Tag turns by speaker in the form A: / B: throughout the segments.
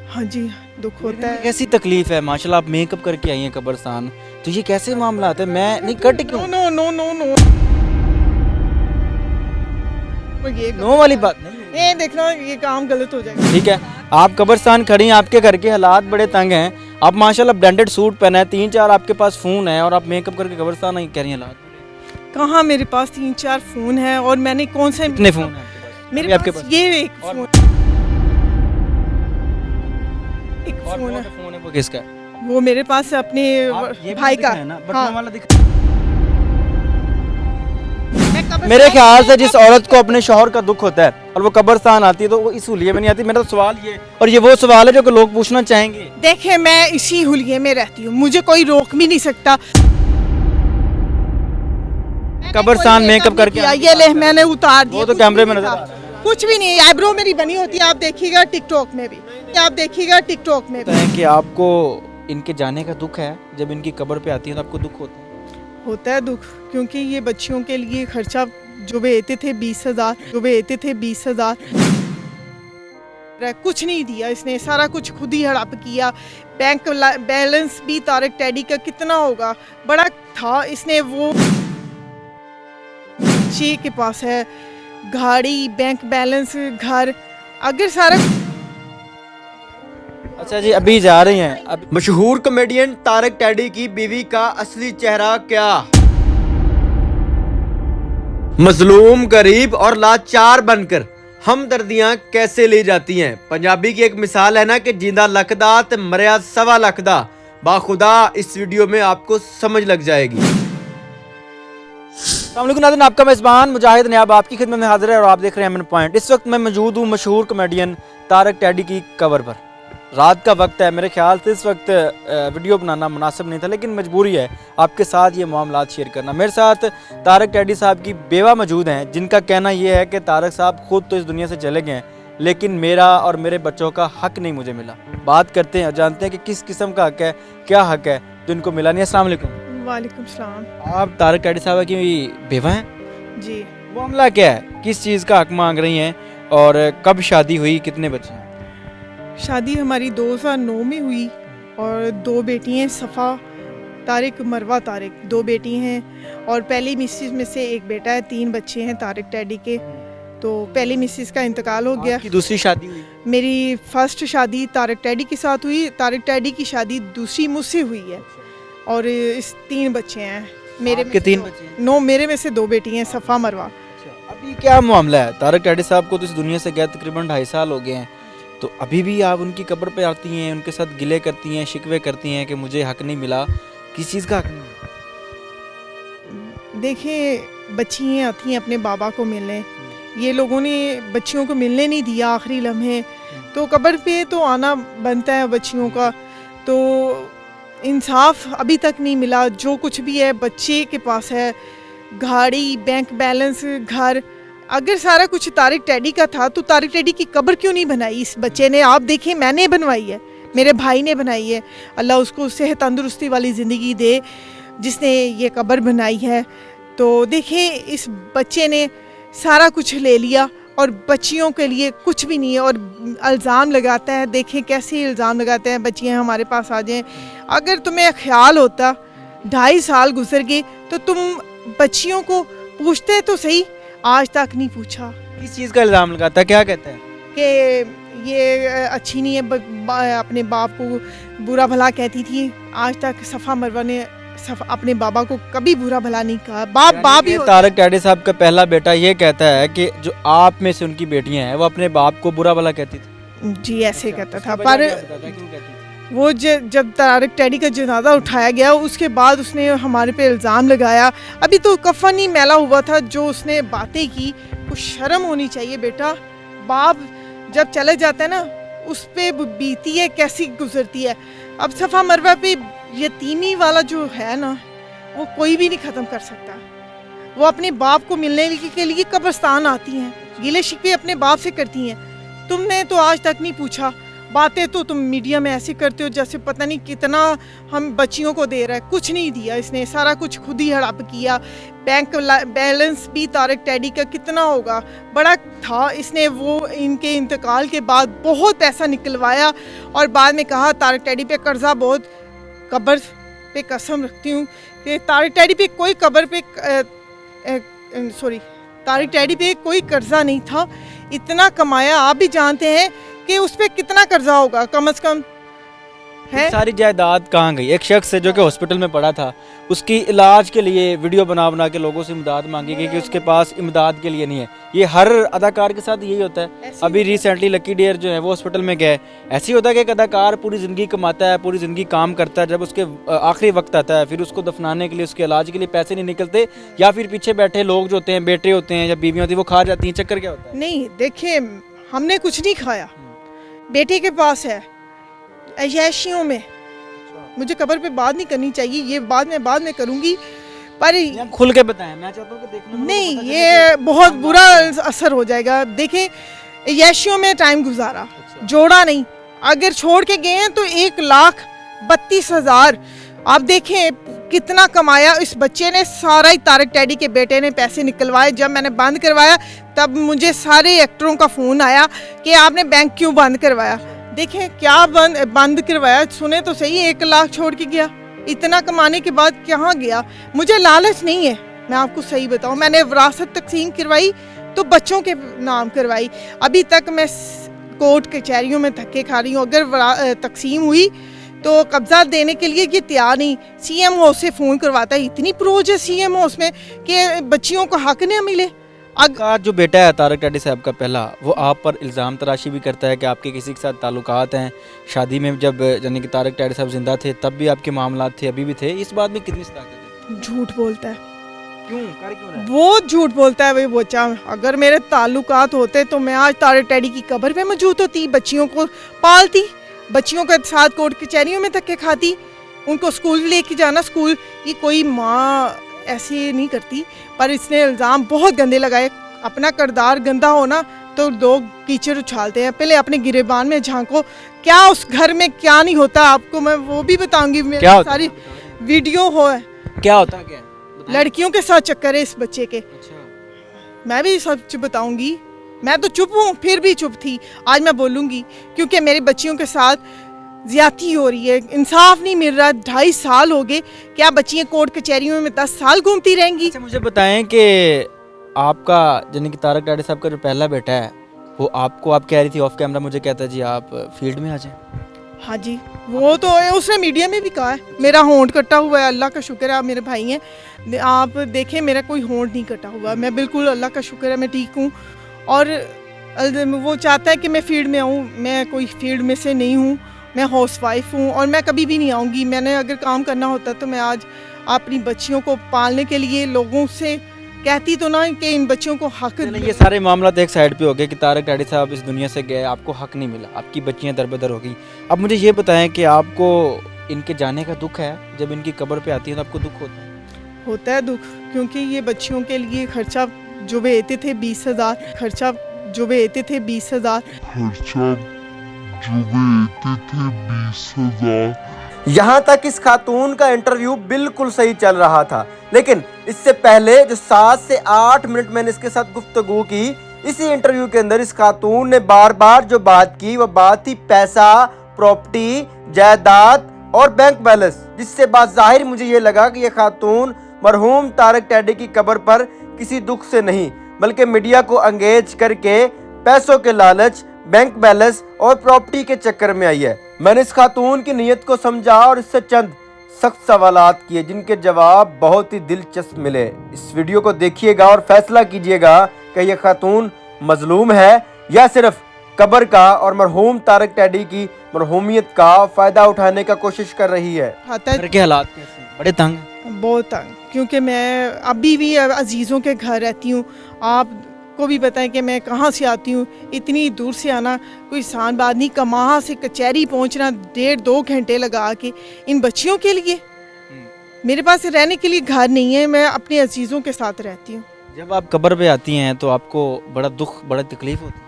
A: हाँ जी, दुख होता है।
B: कैसी तकलीफ है? माशाल्लाह आप मेकअप करके आई हैं कब्रिस्तान, तो ये कैसे मामला है? मैं नहीं कट क्यों?
A: No no no no no, ये
B: नो वाली बात नहीं है।
A: ये देखना, ये काम गलत हो जाएगा।
B: ठीक है, आप कब्रिस्तान खड़ी हैं, आपके घर के हालात बड़े तंग हैं, आप माशाल्लाह ब्रांडेड सूट पहने हैं, 3-4 आपके पास फ़ोन है और आप मेकअप करके कब्रिस्तान आई कह रही हैं हालात।
A: कहाँ मेरे पास 3-4 फोन है और मैंने कौन से
B: कितने फ़ोन हैं आपके पास?
A: मेरे
B: अभी आपके
A: पास
B: पास
A: ये एक
B: और-
A: फोन, एक
B: और
A: फोन
B: वो
A: है,
B: जो फ़ोन है वो किसका है?
A: वो मेरे पास है अपने
B: आप ये भी
A: भाई
B: तो
A: का।
B: दिखाएं ना, बटन
A: हाँ,
B: वाला दिखा।
A: मैं कब्रिस्तान
B: मेरे ख्याल से
A: में-
B: जिस औरत को अपने शौहर का दुख होता है और वो कब्रिस्तान आती है तो वो इस हुलिये में नहीं आती। मेरा तो सवाल ये, और ये वो सवाल है जो कि लोग पूछना चाहेंगे।
A: देखे, मैं इसी हुलिये में रहती हूँ, मुझे कोई रोक भी नहीं सकता।
B: कब्रिस्तान
A: मैंने
B: मेकअप
A: कोई
B: करके
A: किया,
B: आने
A: ये
B: की
A: ले
B: बात कर
A: मैंने उतार दिया।
B: वो तो
A: कुछ
B: कैमरे
A: भी
B: में
A: नहीं
B: नजर
A: था।
B: आ रहा है।
A: कुछ भी नहीं, आईब्रो मेरी बनी होती है, आप देखिएगा टिकटॉक में भी, आप देखिएगा टिकटॉक में
B: होता
A: भी।
B: है कि आपको इनके जाने का दुख है, जब इनकी कब्र पे आती है तो आपको दुख होता है।
A: होता है दुख, क्योंकि ये बच्चियों के लिए खर्चा जो बेचते थे 20,000, जो बेचते थे 20,000, कुछ नहीं दिया इसने, सारा कुछ खुद ही हड़प किया। बैंक बैलेंस भी तारक टैडी का कितना होगा, बड़ा था। इसने वो बच्चे के पास है, गाड़ी, बैंक बैलेंस, घर, अगर सारा।
B: अच्छा जी, अभी जा रही हैं अब।
C: मशहूर कॉमेडियन तारक टैडी की बीवी का असली चेहरा क्या? मजलूम, गरीब और लाचार बनकर हमदर्दियां कैसे ली जाती हैं। पंजाबी की एक मिसाल है ना कि जिंदा लखदा ते मरिया 1.25 लाख दा। बाखुदा इस वीडियो में आपको समझ लग जाएगी।
B: अस्सलाम वालेकुम नाज़रीन, आपका मेज़बान मुजाहिद नयाब आपकी खिदमत में हाजिर है और आप देख रहे हैं एमएन पॉइंट। इस वक्त मैं मौजूद हूँ मशहूर कॉमेडियन तारक टैडी की कब्र पर। रात का वक्त है, मेरे ख्याल से इस वक्त वीडियो बनाना मुनासिब नहीं था, लेकिन मजबूरी है आपके साथ ये मामलात शेयर करना। मेरे साथ तारक टैडी साहब की बेवा मौजूद हैं, जिनका कहना यह है कि तारक साहब खुद तो इस दुनिया से चले गए हैं, लेकिन मेरा और मेरे बच्चों का हक नहीं मुझे मिला। बात करते हैं और जानते हैं कि किस किस्म का हक है, क्या हक है जो इनको मिला नहीं है। अस्सलाम वालेकुम।
A: वालेकुम सलाम।
B: आप तारक टैडी साहब की बेवा हैं?
A: जी,
B: मामला क्या है, किस चीज़ का हक मांग रही हैं और कब शादी हुई, कितने बच्चे हैं?
A: शादी हमारी 2009 में हुई और 2 बेटी हैं, सफ़ा तारिक, मरवा तारिक, 2 बेटी हैं और पहली मिसेस में से एक बेटा है। 3 बच्चे हैं तारिक टैडी के। तो पहली मिसेस का इंतकाल हो गया।
B: आपकी दूसरी शादी हुई?
A: मेरी फर्स्ट शादी तारिक टैडी के साथ हुई, तारिक टैडी की शादी दूसरी मुझसे हुई है और इस 3 बच्चे हैं मेरे में
B: आपके
A: से
B: 3
A: दो-
B: बच्चे हैं?
A: नो, मेरे में से 2 बेटी हैं, सफ़ा, मरवा।
B: अच्छा, अभी क्या मामला है? तारक टैडी साहब को तो इस दुनिया से गए तकरीबन 2.5 साल हो गए हैं, तो अभी भी आप उनकी कब्र पे आती हैं, उनके साथ गिले करती हैं, शिकवे करती हैं कि मुझे हक नहीं मिला। किस चीज़ का हक नहीं मिला?
A: देखिए, बच्चियाँ आती हैं अपने बाबा को मिलने, ये लोगों ने बच्चियों को मिलने नहीं दिया आखिरी लम्हे, तो कब्र पे तो आना बनता है बच्चियों का। तो इंसाफ अभी तक नहीं मिला। जो कुछ भी है बच्चे के पास है, गाड़ी, बैंक बैलेंस, घर, अगर सारा कुछ तारिक टैडी का था तो तारिक टैडी की कब्र क्यों नहीं बनाई इस बच्चे ने? आप देखिए, मैंने बनवाई है, मेरे भाई ने बनाई है। अल्लाह उसको सेहत तंदुरुस्ती वाली ज़िंदगी दे जिसने ये कब्र बनाई है। तो देखिए, इस बच्चे ने सारा कुछ ले लिया और बच्चियों के लिए कुछ भी नहीं है और इल्ज़ाम लगाता है। देखें कैसे इल्ज़ाम लगाते हैं, बच्चियाँ हमारे पास आ जाएं। अगर तुम्हें ख्याल होता, 2.5 साल गुजर गए, तो तुम बच्चियों को पूछते तो सही, आज तक नहीं पूछा
B: किस चीज़ का इल्ज़ाम लगाता है, क्या कहता है?
A: कि ये अच्छी नहीं है, अपने बाप को बुरा भला कहती थी। आज तक सफ़ा मरवा ने अपने बाबा को कभी बुरा भला नहीं कहा। बाप ही
B: ये
A: होता
B: तारक टैडी साहब का पहला बेटा ये कहता है कि जो आप में से उनकी बेटियां हैं वो अपने बाप को बुरा भला कहती थी।
A: है। जी, ऐसे कहता था।
B: उसका
A: पर
B: वजह क्या बताता है, क्यों कहती थी?
A: वो जब तारक टैडी का जनाजा उठाया गया, उसके बाद उसने हमारे पे इल्ज़ाम लगाया। अभी तो कफन ही मैला हुआ था, जो उसने बातें की, कुछ शर्म होनी चाहिए बेटा। बाप जब चले जाता है ना, उस पे बीती है कैसी गुजरती है। अब सफ़ा मरवा पे यतीमी वाला जो है ना, वो कोई भी नहीं ख़त्म कर सकता। वो अपने बाप को मिलने के लिए कब्रिस्तान आती हैं, गिले शिकवे अपने बाप से करती हैं। तुमने तो आज तक नहीं पूछा, बातें तो तुम मीडिया में ऐसे करते हो जैसे पता नहीं कितना हम बच्चियों को दे रहा है, कुछ नहीं दिया इसने, सारा कुछ खुद ही हड़प किया। बैंक बैलेंस भी तारिक टैडी का कितना होगा, बड़ा था, इसने वो इनके इंतकाल के बाद बहुत पैसा निकलवाया और बाद में कहा तारिक टैडी पे कर्जा बहुत, कब्र पे कसम रखती हूँ कि तारिक टैडी पे कोई कब्र पे तारिक टैडी पे कोई कर्जा नहीं था, इतना कमाया, आप भी जानते हैं कि उस पर कितना कर्जा होगा कम से कम है।
B: सारी जायदाद कहाँ गई? एक शख्स है जो कि हॉस्पिटल में पड़ा था, उसकी इलाज के लिए वीडियो बना बना के लोगों से इमदाद मांगी गई कि उसके पास इमदाद के लिए नहीं है। ये हर अदाकार के साथ यही होता है। अभी रिसेंटली लकी डेयर जो है वो हॉस्पिटल में गए, ऐसे ही होता है कि एक अदाकार पूरी ज़िंदगी कमाता है, पूरी ज़िंदगी काम करता है, जब उसके आखिरी वक्त आता है फिर उसको दफनाने के लिए, उसके इलाज के लिए पैसे नहीं निकलते, या फिर पीछे बैठे लोग जो होते हैं, बेटे होते हैं या बीवियाँ होती हैं, वो खा जाती हैं। चक्कर क्या होता है?
A: नहीं देखिए, हमने कुछ नहीं खाया, बेटे के पास है, अय्याशियों में। मुझे कब्र पे बात नहीं करनी चाहिए, ये बाद में करूंगी, पर
B: खुल के बताएं, मैं चाहता हूं कि देखने में
A: नहीं, ये बहुत बुरा असर हो जाएगा। देखें, अय्याशियों में टाइम गुजारा, जोड़ा नहीं, अगर छोड़ के गए हैं तो 1,32,000। आप देखें कितना कमाया इस बच्चे ने, सारा ही तारिक टैडी के बेटे ने पैसे निकलवाए। जब मैंने बंद करवाया तब मुझे सारे एक्टरों का फ़ोन आया कि आपने बैंक क्यों बंद करवाया। देखें क्या बंद करवाया, सुने तो सही, 1 लाख छोड़ के गया, इतना कमाने के बाद कहाँ गया। मुझे लालच नहीं है, मैं आपको सही बताऊं, मैंने विरासत तकसीम करवाई तो बच्चों के नाम करवाई। अभी तक मैं कोर्ट कचहरियों में धक्के खा रही हूँ। अगर तकसीम हुई तो कब्जा देने के लिए ये तैयार नहीं, CMO से फ़ोन करवाता है। इतनी प्रोज है CMO उसमें कि बच्चियों को हक न मिले।
B: का जो बेटा है तारिक टैडी साहब का पहला, वो आप पर इल्ज़ाम तराशी भी करता है कि आपके किसी के साथ ताल्लुकात हैं। शादी में जब यानी कि तारिक टैडी साहब जिंदा थे तब भी आपके मामलात थे, अभी भी थे। इस बात में कितनी सदाकत है?
A: झूठ बोलता है।
B: क्यों? कर क्यों रहा है?
A: वो झूठ बोलता है। वही बच्चा, अगर मेरे ताल्लुकात होते तो मैं आज तारिक टैडी की कब्र पे मौजूद होती, बच्चियों को पालती, बच्चियों के साथ कोर्ट कचहरियों में धक्के खाती, उनको स्कूल लेके जाना। स्कूल ये कोई माँ ऐसे नहीं करती, पर इसने इल्ज़ाम बहुत गंदे लगाए। अपना किरदार गंदा होना तो लोग कीचड़ उछालते हैं। पहले अपने गिरेबान में झांको, क्या उस घर में क्या नहीं होता, आपको मैं वो भी बताऊंगी।
B: क्या
A: सारी वीडियो हो है,
B: क्या होता है, क्या
A: लड़कियों के साथ चक्कर है इस बच्चे के।
B: अच्छा।
A: मैं भी सच बताऊंगी, मैं तो चुप हूँ, फिर भी चुप थी, आज मैं बोलूंगी क्योंकि मेरी बच्चियों के साथ ज्यादती हो रही है, इंसाफ नहीं मिल रहा। 2.5 साल हो गए, क्या बच्चियाँ कोर्ट कचहरियों में 10 साल घूमती रहेंगी?
B: अच्छा, मुझे बताएं कि आपका यानी कि तारिक टैडी साहब का जो पहला बेटा है वो आपको, आप कह रही थी ऑफ कैमरा, मुझे कहता है जी आप फील्ड में आ जाएं।
A: हाँ जी, वो तो उसने मीडिया में भी कहा है, मेरा होंठ कटा हुआ है, अल्लाह का शुक्र है, आप मेरे भाई हैं, आप देखें मेरा कोई होंठ नहीं कटा हुआ, मैं बिल्कुल, अल्लाह का शुक्र है, मैं ठीक हूँ। और वो चाहता है कि मैं फील्ड में आऊँ, मैं कोई फील्ड में से नहीं हूँ, मैं हाउस वाइफ हूँ और मैं कभी भी नहीं आऊँगी। मैंने अगर काम करना होता तो मैं आज अपनी बच्चियों को पालने के लिए लोगों से कहती तो ना कि इन बच्चों को हक।
B: ये सारे मामला एक साइड पे हो गए कि तारिक टैडी साहब इस दुनिया से गए, आपको हक नहीं मिला, आपकी बच्चियां दरबदर हो गई। अब मुझे ये बताएं कि आपको इनके जाने का दुख है, जब इनकी कब्र पे आती है तो आपको दुख होता है?
A: होता है दुख, क्योंकि ये बच्चियों के लिए खर्चा जो भेजते थे 20,000, खर्चा जो भेजते थे 20,000,
C: यहाँ तक इस खातून का इंटरव्यू बिल्कुल सही चल रहा था, लेकिन इससे पहले जो 7 से 8 मिनट मैंने इसके साथ गुफ्तगू की, इसी इंटरव्यू के अंदर इस खातून ने बार बार जो बात की वो बात थी पैसा, प्रॉपर्टी, जायदाद और बैंक बैलेंस, जिससे बात जाहिर मुझे ये लगा कि ये खातून मरहूम तारिक टैडी की कब्र पर किसी दुख से नहीं बल्कि मीडिया को एंगेज करके पैसों के लालच, बैंक बैलेंस और प्रॉपर्टी के चक्कर में आई है। मैंने इस खातून की नीयत को समझा और इससे चंद सख्त सवालात किए जिनके जवाब बहुत ही दिलचस्प मिले। इस वीडियो को देखिएगा और फैसला कीजिएगा कि यह खातून मजलूम है या सिर्फ कब्र का और मरहूम तारिक टैडी की मरहूमियत का फायदा उठाने का कोशिश कर रही है।
B: घर के हालात कैसे हैं? बड़े तंग?
A: बहुत तंग, क्योंकि मैं अभी भी अजीज़ों के घर रहती हूँ। आप को भी बताएं कि मैं कहाँ से आती हूँ, इतनी दूर से आना कोई आसान बात नहीं। कमां से कचहरी पहुँचना 1.5-2 घंटे लगा के इन बच्चियों के लिए। मेरे पास रहने के लिए घर नहीं है, मैं अपने अजीज़ों के साथ रहती हूँ।
B: जब आप कब्र पे आती हैं तो आपको बड़ा दुख, बड़ा तकलीफ होती है?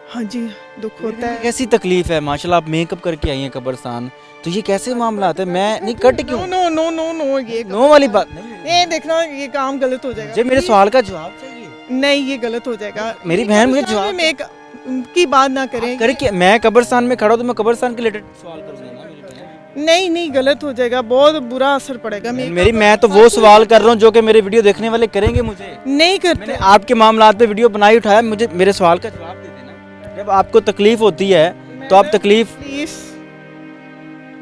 A: हाँ जी, दुख होता है।
B: कैसी तकलीफ है, माशाल्लाह आप मेकअप करके आई हैं कब्रिस्तान, तो ये कैसे मामला है? मैं नहीं कट क्यों?
A: No no no no no, ये
B: नो वाली बात नहीं,
A: ये देखना, ये काम गलत हो जाएगा।
B: मुझे मेरे सवाल का जवाब चाहिए।
A: नहीं, ये गलत हो जाएगा।
B: मेरी बहन मुझे जवाब
A: में की बात ना करें।
B: करके मैं कब्रिस्तान में खड़ा हूं, तो मैं कब्रिस्तान के रिलेटेड सवाल करूंगा ना मेरी बहन।
A: नहीं नहीं, गलत हो जाएगा, बहुत बुरा असर पड़ेगा।
B: मैं तो वो सवाल कर रहा हूँ जो कि मेरे वीडियो देखने वाले करेंगे मुझे।
A: नहीं करते।
B: मैंने आपके मामलात पे वीडियो बनाई, उठाया, मुझे मेरे सवाल का जवाब दे देना। जब आपको तकलीफ होती है तो आप तकलीफ
A: प्लीज,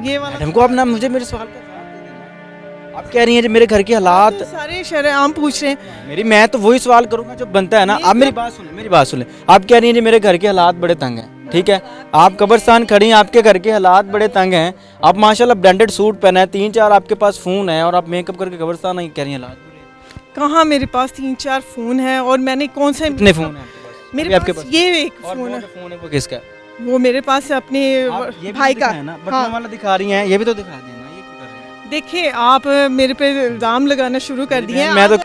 A: ये वाला
B: मैडम को अपना मुझे मेरे सवाल का जवाब दे देना। आप कह रही हैं जो मेरे घर के हालात,
A: तो सारे शरेआम पूछ रहे हैं।
B: मैं तो वही सवाल करूंगा जो बनता है ना। आप मेरी बात सुने। आप कह रही हैं जी मेरे घर के हालात बड़े तंग हैं, ठीक है, आप कब्रिस्तान खड़ी हैं, आपके घर के हालात बड़े तंग हैं, आप माशाल्लाह ब्रांडेड सूट पहना है, 3-4 आपके पास फ़ोन है, और आप मेकअप करके कब्रिस्तान नहीं कह रही हैं हालात बुरे।
A: कहाँ मेरे पास 3-4 फोन है, और मैंने कौन से
B: कितने फ़ोन हैं आपके पास?
A: मेरे
B: आपके
A: पास
B: पास
A: ये एक
B: और
A: फोन है।
B: फ़ोन है वो किसका है?
A: वो मेरे पास है अपने
B: आप ये भी
A: भाई
B: तो
A: का।
B: दिखाएं ना, बटन
A: हाँ।
B: वाला दिखा रही हैं, ये भी तो दिखा देना। ये क्यों कर रही हैं?
A: देखिए, आप मेरे पे इल्जाम लगाना शुरू कर दिए हैं।
B: मैं तो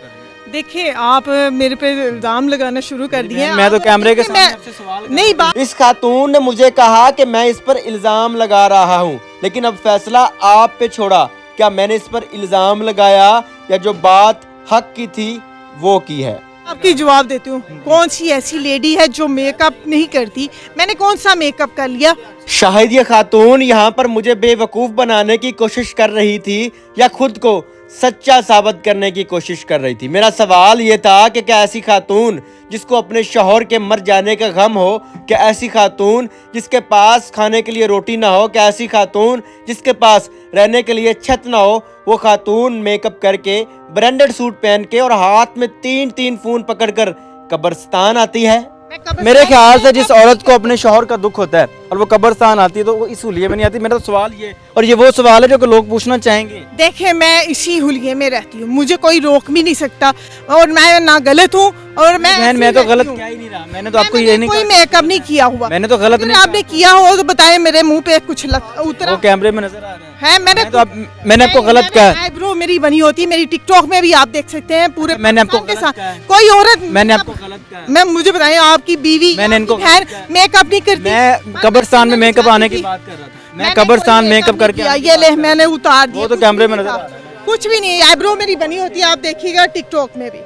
A: देखिए, आप मेरे पे इल्जाम लगाना शुरू कर दिए हैं।
B: मैं तो कैमरे के
A: देखिए,
B: सामने आपसे सवाल
A: नहीं बात।
C: इस खातून ने मुझे कहा कि मैं इस पर इल्जाम लगा रहा हूँ, लेकिन अब फैसला आप पे छोड़ा। क्या मैंने इस पर इल्जाम लगाया या जो बात हक की थी वो की है?
A: आपकी जवाब देती हूँ। कौन सी ऐसी लेडी है जो मेकअप नहीं करती? मैंने कौन सा मेकअप कर लिया?
C: शायद ये खातून यहाँ पर मुझे बेवकूफ बनाने की कोशिश कर रही थी या खुद को सच्चा साबित करने की कोशिश कर रही थी। मेरा सवाल ये था कि क्या ऐसी खातून जिसको अपने शौहर के मर जाने का गम हो, क्या ऐसी खातून जिसके पास खाने के लिए रोटी ना हो, क्या ऐसी खातून जिसके पास रहने के लिए छत ना हो, वो खातून मेकअप करके ब्रांडेड सूट पहन के और हाथ में 3-3 फोन पकड़कर कब्रिस्तान आती है?
B: मेरे ख्याल से जिस औरत को अपने शौहर का दुख होता है और वो कब्रिस्तान आती है तो वो इस हुलिये में नहीं आती। मेरा तो सवाल ये, और ये वो सवाल है जो कि लोग पूछना चाहेंगे।
A: देखिए, मैं इसी हुलिये में रहती हूँ, मुझे कोई रोक भी नहीं सकता, और मैं ना गलत हूँ और मैं
B: बहन, मैं तो गलत क्या ही नहीं रहा। मैंने तो आपको ये नहीं
A: कोई
B: कहा,
A: मेकअप नहीं किया हुआ।
B: मैंने तो गलत
A: अगर
B: नहीं
A: आपने किया हो तो बताएं, मेरे मुंह पे कुछ उतरा
B: वो कैमरे में नजर आ रहा है।
A: मैंने
B: तो मैंने आपको गलत कहा।
A: आईब्रो मेरी बनी होती है, मेरी टिकटॉक में भी आप देख सकते हैं पूरे।
B: मैंने आपको
A: के
B: गलत
A: साथ
B: कहा है।
A: कोई औरत,
B: मैंने आपको गलत कहा है।
A: मैं मुझे बताएं, आपकी बीवी,
B: मैंने इनको
A: बहन मेकअप नहीं करती?
B: मैं कब्रिस्तान में मेकअप आने की बात कर रहा था। मैं कब्रिस्तान मेकअप करके
A: ये ले, मैंने उतार दिया।
B: वो तो कैमरे में नजर आ रहा है।
A: कुछ भी नहीं, आईब्रो मेरी बनी होती है, आप देखिएगा टिकटॉक में भी।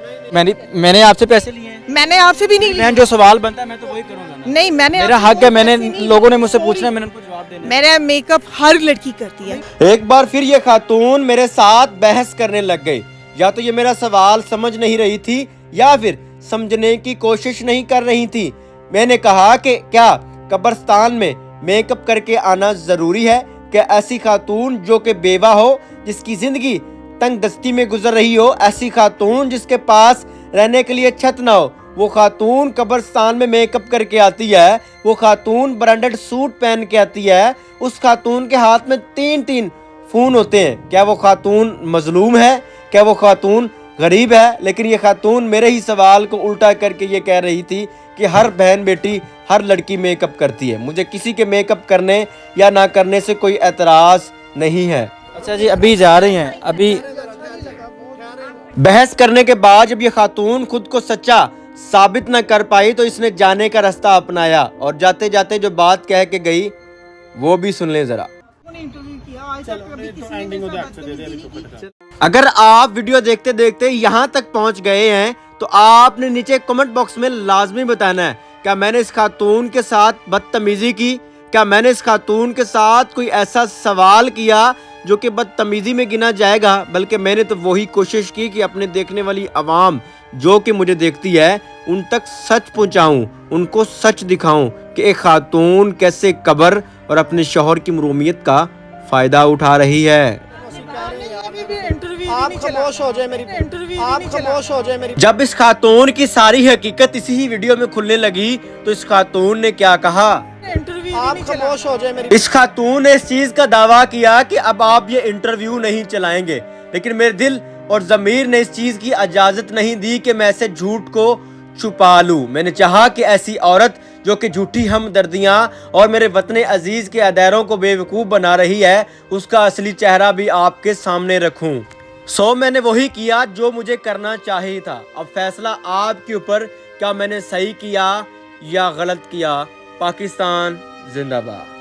B: मैंने आपसे पैसे लिए हैं।
A: मैंने आपसे भी नहीं
B: मैं
A: लिया।
B: जो सवाल बनता है मैं तो वही करूंगा ना।
A: नहीं, मैंने
B: मेरा
A: आपसे
B: हक है,
A: कोई
B: मैंने
A: पैसे नहीं
B: लोगों ने
A: लिए।
B: मुझसे पूछना है, मैंने उनको जवाब देना है।
A: मेरा मेकअप हर लड़की करती है।
C: एक बार फिर ये खातून मेरे साथ बहस करने लग गई। या तो ये मेरा सवाल समझ नहीं रही थी या फिर समझने की कोशिश नहीं कर रही थी। मैंने कहा कि क्या कब्रिस्तान में मेकअप करके आना जरूरी है? क्या ऐसी खातून जो कि बेवा हो, जिसकी जिंदगी तंग दस्ती में गुजर रही हो, ऐसी खातून जिसके पास रहने के लिए छत ना हो, वो खातून कब्रिस्तान में मेकअप करके आती है, वो खातून ब्रांडेड सूट पहन के आती है, उस खातून के हाथ में 3-3 फोन होते हैं। क्या वो खातून मजलूम है? क्या वो खातून गरीब है? लेकिन ये खातून मेरे ही सवाल को उल्टा करके ये कह रही थी कि हर बहन बेटी, हर लड़की मेकअप करती है। मुझे किसी के मेकअप करने या ना करने से कोई एतराज नहीं है।
B: अच्छा जी, अभी जा रही हैं? अभी
C: बहस करने के बाद जब ये खातून खुद को सच्चा साबित न कर पाई तो इसने जाने का रास्ता अपनाया, और जाते जाते जो बात कह के गई वो भी सुन ले जरा। अगर आप वीडियो देखते देखते यहाँ तक पहुँच गए हैं तो आपने नीचे कमेंट बॉक्स में लाजमी बताना है, क्या मैंने इस खातून के साथ बदतमीजी की? क्या मैंने इस खातून के साथ कोई ऐसा सवाल किया जो कि बदतमीजी में गिना जाएगा? बल्कि मैंने तो वही कोशिश की कि अपने देखने वाली आवाम जो कि मुझे देखती है उन तक सच पहुंचाऊं, उनको सच दिखाऊं कि एक खातून कैसे कब्र और अपने शौहर की मरूमियत का फायदा उठा रही है।
A: आप खामोश हो जाए मेरी।
C: जब इस खातून की सारी हकीकत इसी ही वीडियो में खुलने लगी तो इस खातून ने क्या कहा?
A: आप खामोश हो जाए
C: इस खातून ने इस चीज का दावा किया कि अब आप ये इंटरव्यू नहीं चलाएंगे, लेकिन मेरे दिल और जमीर ने इस चीज की इजाजत नहीं दी कि मैं ऐसे झूठ को छुपा लूं। मैंने चाहा कि ऐसी औरत जो कि झूठी हमदर्दियां और मेरे वतन अजीज के अदारों को बेवकूफ बना रही है, उसका असली चेहरा भी आपके सामने रखूं। सो मैंने वही किया जो मुझे करना चाहिए था। अब फैसला आपके ऊपर, क्या मैंने सही किया या गलत किया पाकिस्तान जिंदाबाद।